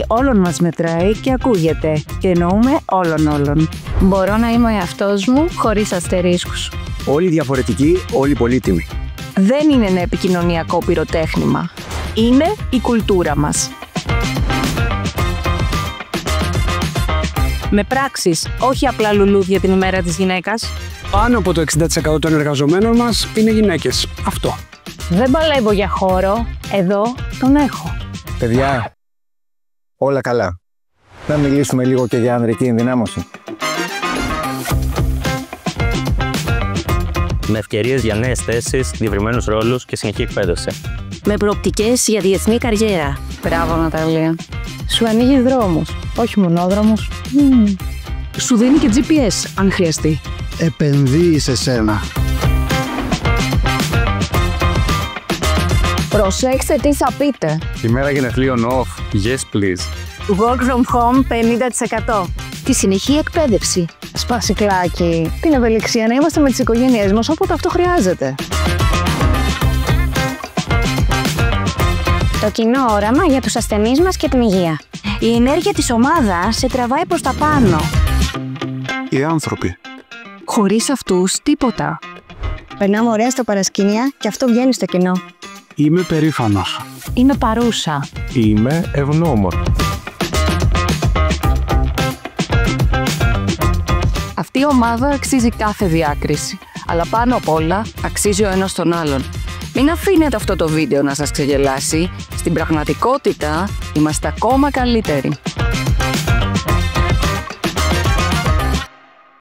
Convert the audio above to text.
όλων μας μετράει και ακούγεται. Και εννοούμε όλων. Μπορώ να είμαι ο εαυτός μου χωρίς αστερίσκους. Όλοι διαφορετικοί, όλοι πολύτιμοι. Δεν είναι ένα επικοινωνιακό πυροτέχνημα. Είναι η κουλτούρα μας. Με πράξεις, όχι απλά λουλούδια την ημέρα της γυναίκας. Πάνω από το 60% των εργαζομένων μας είναι γυναίκες. Αυτό. Δεν παλεύω για χώρο. Εδώ τον έχω. Παιδιά, όλα καλά. Να μιλήσουμε λίγο και για ανδρική ενδυνάμωση. Με ευκαιρίες για νέες θέσεις, διευρυμένους ρόλους και συνεχή εκπαίδευση. Με προοπτικές για διεθνή καριέρα. Μπράβο, Ναταλία. Σου ανοίγει δρόμους, όχι μονόδρομους. Σου δίνει και GPS, αν χρειαστεί. Επενδύει σε σένα. Προσέξτε τι θα πείτε. Ημέρα γενεθλίων off. Yes, please. Work from home 50%. Τη συνεχή εκπαίδευση. Σπασικλάκι. Την ευελιξία να είμαστε με τις οικογένειές μας όποτε αυτό χρειάζεται. Το κοινό όραμα για τους ασθενείς μας και την υγεία. Η ενέργεια της ομάδας σε τραβάει προς τα πάνω. Οι άνθρωποι. Χωρίς αυτούς τίποτα. Περνάμε ωραία στα παρασκήνια και αυτό βγαίνει στο κοινό. Είμαι περήφανος. Είμαι παρούσα. Είμαι ευγνώμων. Αυτή η ομάδα αξίζει κάθε διάκριση. Αλλά πάνω απ' όλα αξίζει ο ένας τον άλλον. Μην αφήνετε αυτό το βίντεο να σας ξεγελάσει. Στην πραγματικότητα είμαστε ακόμα καλύτεροι.